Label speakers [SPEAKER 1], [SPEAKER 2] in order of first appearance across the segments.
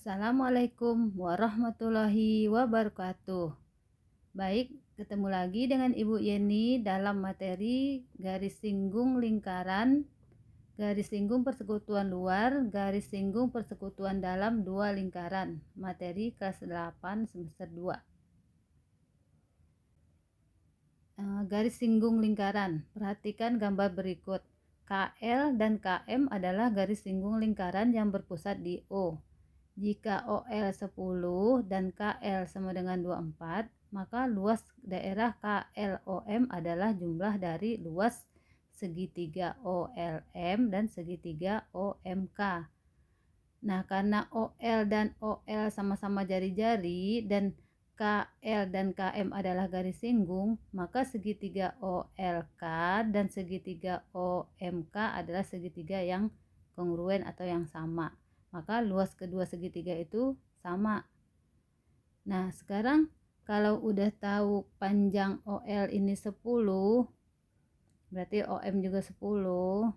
[SPEAKER 1] Assalamualaikum warahmatullahi wabarakatuh. Baik, ketemu lagi dengan Ibu Yeni dalam materi garis singgung lingkaran, garis singgung persekutuan luar, garis singgung persekutuan dalam dua lingkaran. Materi kelas 8 semester 2. Garis singgung lingkaran. Perhatikan gambar berikut. KL dan KM adalah garis singgung lingkaran yang berpusat di O. Jika OL 10 dan KL sama dengan 24, maka luas daerah KLOM adalah jumlah dari luas segitiga OLM dan segitiga OMK. Nah, karena OL dan OL sama-sama jari-jari dan KL dan KM adalah garis singgung, maka segitiga OLK dan segitiga OMK adalah segitiga yang kongruen atau yang sama. Maka luas kedua segitiga itu sama. Nah, sekarang kalau udah tahu panjang OL ini 10, berarti OM juga 10.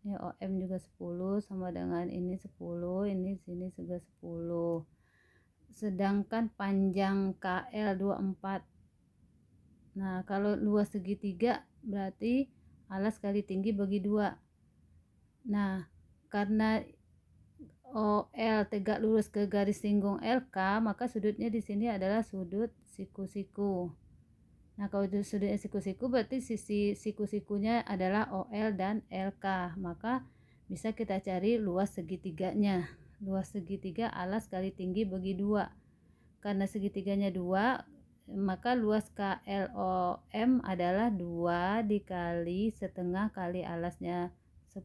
[SPEAKER 1] Ini OM juga 10 sama dengan ini 10, ini sini juga 10. Sedangkan panjang KL 24. Nah, kalau luas segitiga berarti alas kali tinggi bagi 2. Nah, karena OL tegak lurus ke garis singgung LK, maka sudutnya di sini adalah sudut siku-siku. Nah, kalau sudutnya siku-siku berarti sisi siku-sikunya adalah OL dan LK. Maka bisa kita cari luas segitiganya. Luas segitiga alas kali tinggi bagi 2. Karena segitiganya 2, maka luas KLOM adalah 2 dikali setengah kali alasnya 10,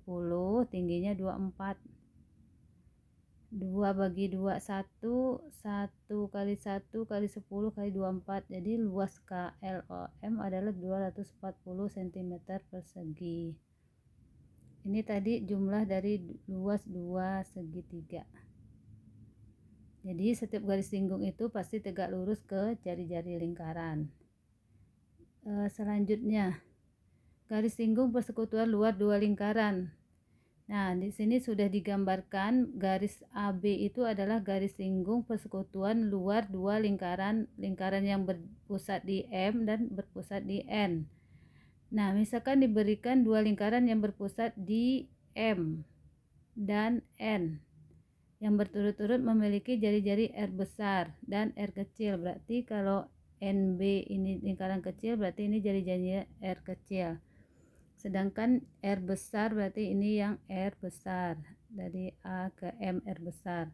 [SPEAKER 1] tingginya 24. 2 bagi 2 1, 1 kali 1 kali 10 kali 24. Jadi luas KLOM adalah 240 cm persegi. Ini tadi jumlah dari luas 2 segitiga. Jadi setiap garis singgung itu pasti tegak lurus ke jari-jari lingkaran. Selanjutnya, garis singgung persekutuan luar dua lingkaran. Nah, di sini sudah digambarkan garis AB itu adalah garis singgung persekutuan luar dua lingkaran yang berpusat di M dan berpusat di N. Nah, misalkan diberikan dua lingkaran yang berpusat di M dan N yang berturut-turut memiliki jari-jari R besar dan R kecil. Berarti kalau NB ini lingkaran kecil, berarti ini jari-jari R kecil. Sedangkan R besar berarti ini yang R besar, dari A ke M R besar.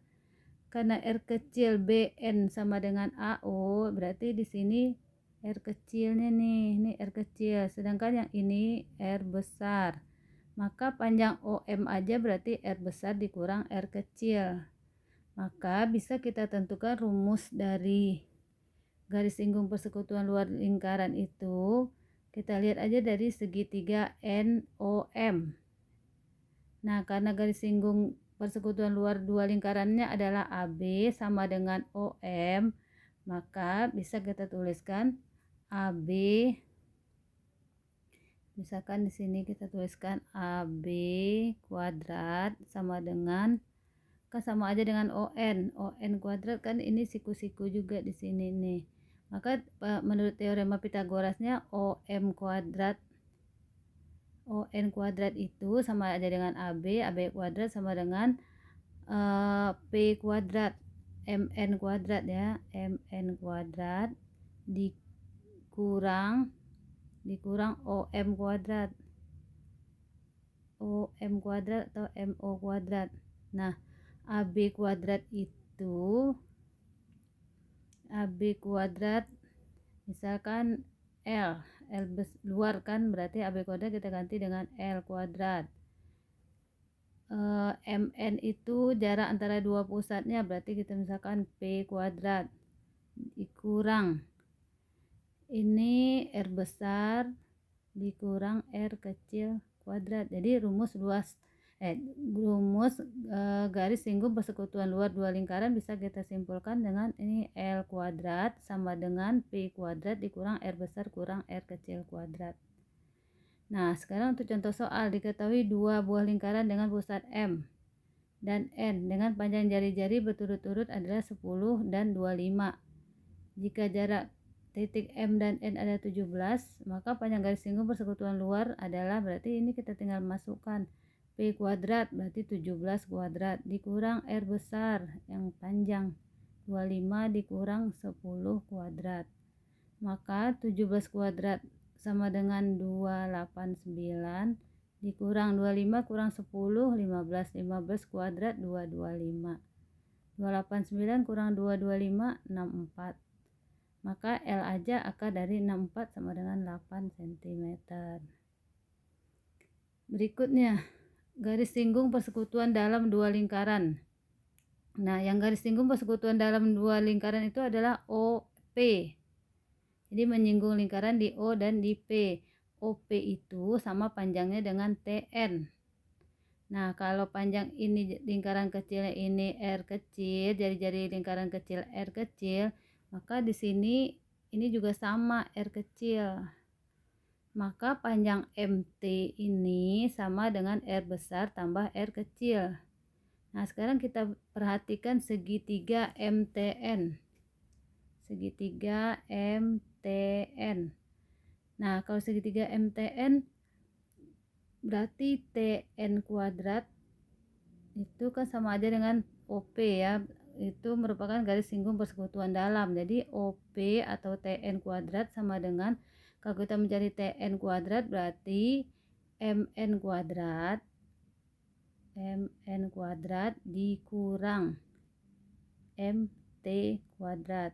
[SPEAKER 1] Karena R kecil BN sama dengan AO, berarti di sini R kecilnya nih, ini R kecil. Sedangkan yang ini R besar. Maka panjang OM aja berarti R besar dikurang R kecil. Maka bisa kita tentukan rumus dari garis singgung persekutuan luar lingkaran itu. Kita lihat aja dari segitiga NOM. Nah, karena garis singgung persekutuan luar dua lingkarannya adalah AB sama dengan OM, maka bisa kita tuliskan AB. Misalkan di sini kita tuliskan AB kuadrat sama dengan, kan sama aja dengan ON kuadrat, kan ini siku-siku juga di sini nih. Maka menurut teorema Pitagorasnya ON kuadrat itu sama aja dengan AB kuadrat sama dengan P kuadrat, MN kuadrat ya, MN kuadrat dikurang OM kuadrat atau MO kuadrat. Nah, AB kuadrat misalkan L luar kan, berarti AB kuadrat kita ganti dengan L kuadrat. MN itu jarak antara dua pusatnya, berarti kita misalkan P kuadrat dikurang ini R besar dikurang R kecil kuadrat. Jadi rumus garis singgung persekutuan luar dua lingkaran bisa kita simpulkan dengan ini L kuadrat sama dengan P kuadrat dikurang R besar kurang R kecil kuadrat. Nah, sekarang untuk contoh soal, diketahui dua buah lingkaran dengan pusat M. dan N dengan panjang jari-jari berturut-turut adalah 10 dan 25. Jika jarak titik M dan N ada 17, maka panjang garis singgung persekutuan luar adalah, berarti ini kita tinggal masukkan P kuadrat, berarti 17 kuadrat dikurang R besar yang panjang 25 dikurang 10 kuadrat. Maka 17 kuadrat sama dengan 289 dikurang 25 kurang 10, 15. 15 kuadrat 225. 289 kurang 225, 64. Maka L aja akar dari 64 sama dengan 8 cm. Berikutnya, garis singgung persekutuan dalam dua lingkaran. Nah, yang garis singgung persekutuan dalam dua lingkaran itu adalah OP. Jadi menyinggung lingkaran di O dan di P. OP itu sama panjangnya dengan TN. Nah, kalau panjang ini lingkaran kecilnya ini R kecil, jari-jari lingkaran kecil R kecil, maka di sini ini juga sama R kecil. Maka panjang MT ini sama dengan R besar tambah R kecil. Nah, sekarang kita perhatikan segitiga MTN. Segitiga MTN. Nah, kalau segitiga MTN berarti TN kuadrat itu kan sama aja dengan OP ya. Itu merupakan garis singgung persekutuan dalam. Jadi OP atau TN kuadrat sama dengan, kalau kita mencari TN kuadrat berarti MN kuadrat dikurang MT kuadrat.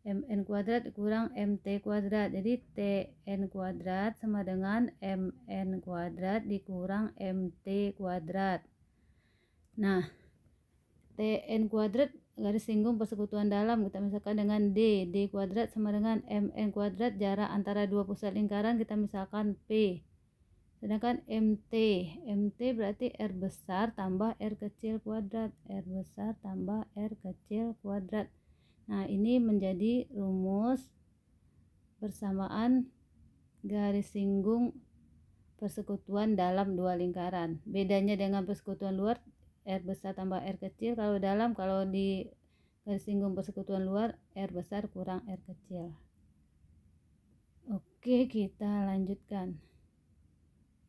[SPEAKER 1] MN kuadrat dikurang MT kuadrat. Jadi TN kuadrat sama dengan MN kuadrat dikurang MT kuadrat. Nah, TN kuadrat garis singgung persekutuan dalam kita misalkan dengan D. D kuadrat sama dengan MN kuadrat, jarak antara dua pusat lingkaran kita misalkan P. Sedangkan MT berarti R besar tambah R kecil kuadrat. R besar tambah R kecil kuadrat. Nah, ini menjadi rumus persamaan garis singgung persekutuan dalam dua lingkaran. Bedanya dengan persekutuan luar, R besar tambah R kecil. Kalau dalam, kalau di garis singgung persekutuan luar, R besar kurang R kecil. Oke, kita lanjutkan.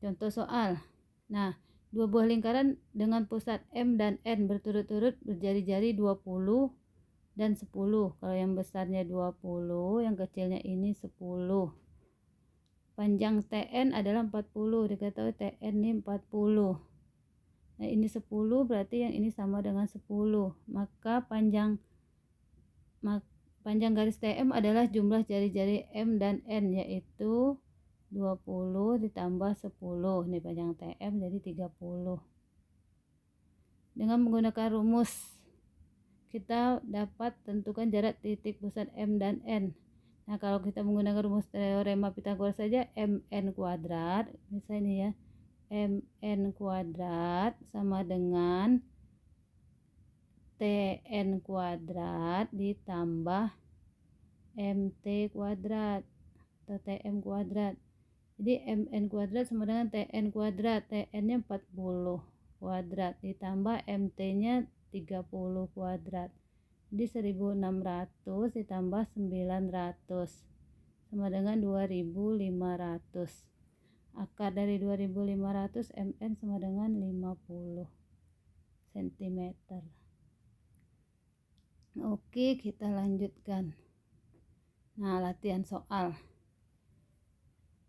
[SPEAKER 1] Contoh soal. Nah, dua buah lingkaran dengan pusat M dan N berturut-turut berjari-jari 20 dan 10. Kalau yang besarnya 20, yang kecilnya ini 10. Panjang TN adalah 40. Diketahui TN ini 40. Nah, ini 10 berarti yang ini sama dengan 10. Maka panjang garis TM adalah jumlah jari-jari M dan N, yaitu 20 ditambah 10. Ini panjang TM jadi 30. Dengan menggunakan rumus, kita dapat tentukan jarak titik pusat M dan N. Nah, kalau kita menggunakan rumus teorema Pythagoras saja, MN kuadrat, misalnya ini ya, MN kuadrat sama dengan TN kuadrat ditambah MT kuadrat atau TM kuadrat. Jadi MN kuadrat sama dengan TN kuadrat. TN-nya 40 kuadrat ditambah MT-nya 30 kuadrat. Jadi 1600 ditambah 900 sama dengan 2500. Akar dari 2500 MN sama dengan 50 cm. Oke, kita lanjutkan. Nah, latihan soal.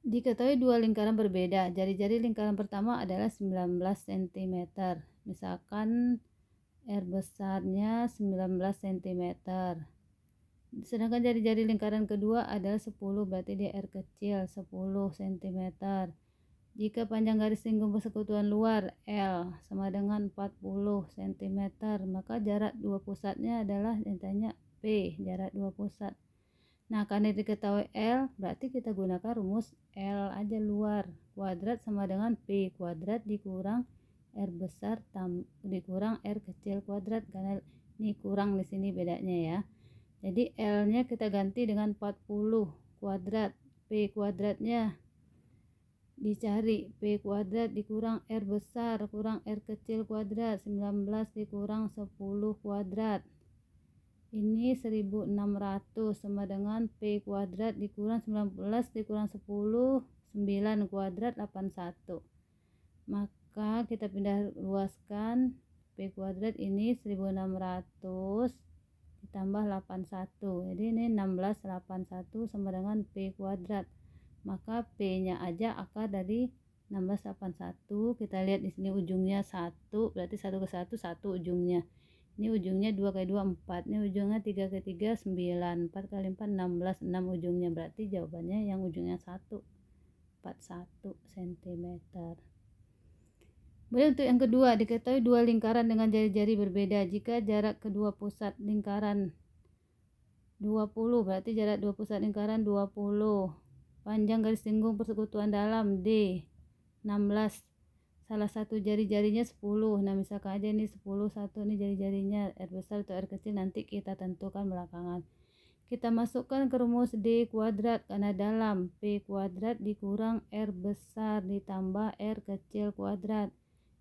[SPEAKER 1] Diketahui dua lingkaran berbeda. Jari-jari lingkaran pertama adalah 19 cm. Misalkan R besarnya 19 cm. Sedangkan jari-jari lingkaran kedua adalah 10, berarti dia R kecil 10 cm. Jika panjang garis singgung persekutuan luar L sama dengan 40 cm, maka jarak dua pusatnya adalah intinya P, jarak dua pusat. Nah, karena diketahui L, berarti kita gunakan rumus L aja luar kuadrat sama dengan P kuadrat dikurang R besar dikurang R kecil kuadrat, karena ini kurang di sini bedanya ya. Jadi L-nya kita ganti dengan 40 kuadrat, P kuadratnya Dicari P kuadrat dikurang R besar kurang R kecil kuadrat, 19 dikurang 10 kuadrat. Ini 1600 sama dengan P kuadrat dikurang 19 dikurang 10, 9 kuadrat 81. Maka kita pindah luaskan P kuadrat ini 1600 ditambah 81. Jadi ini 1681 sama dengan P kuadrat. Maka P-nya aja akar dari 1681. Kita lihat di sini ujungnya 1, berarti 1 ke 1 1 ujungnya. Ini ujungnya 2 kali 2 4. Ini ujungnya 3 kali 3 9. 4 kali 4 16. 6 ujungnya. Berarti jawabannya yang ujungnya 1 41 cm. Kemudian untuk yang kedua, diketahui dua lingkaran dengan jari-jari berbeda. Jika jarak kedua pusat lingkaran 20, berarti jarak dua pusat lingkaran 20. Panjang garis singgung persekutuan dalam D 16. Salah satu jari-jarinya 10. Nah, misalkan aja ini 10, satu ini jari-jarinya, R besar atau R kecil nanti kita tentukan belakangan. Kita masukkan ke rumus D kuadrat karena dalam P kuadrat dikurang R besar ditambah R kecil kuadrat.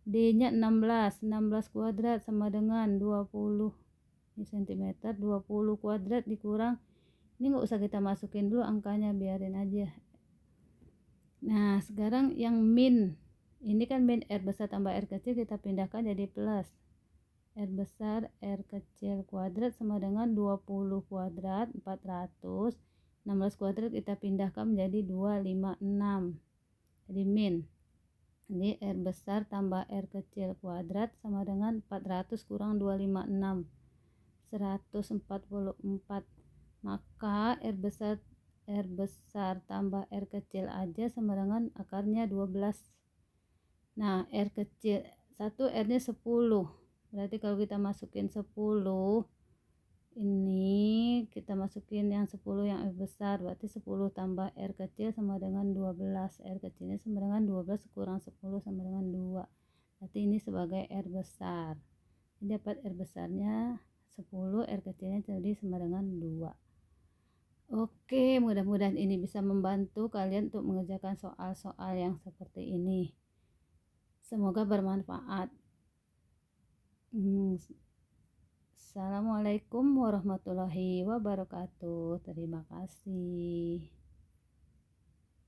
[SPEAKER 1] D-nya 16. 16 kuadrat sama dengan 20 cm. 20 kuadrat dikurang, ini nggak usah kita masukin dulu angkanya, biarin aja. Nah, sekarang yang min, ini kan min R besar tambah R kecil, kita pindahkan jadi plus. R besar R kecil kuadrat sama dengan 20 kuadrat 400. 16 kuadrat kita pindahkan menjadi 256. Jadi min. Jadi R besar tambah R kecil kuadrat sama dengan 400 kurang 256. 144. Maka R besar tambah R kecil aja sama dengan akarnya 12. Nah, R kecil 1, R-nya 10. Berarti kalau kita masukin 10, ini kita masukin yang 10 yang R besar, berarti 10 tambah R kecil sama dengan 12. R kecilnya sama dengan 12 kurang 10 sama dengan 2. Berarti ini sebagai R besar. Ini dapat R besarnya 10, R kecilnya jadi sama dengan 2. Oke, mudah-mudahan ini bisa membantu kalian untuk mengerjakan soal-soal yang seperti ini. Semoga bermanfaat. Assalamualaikum warahmatullahi wabarakatuh. Terima kasih.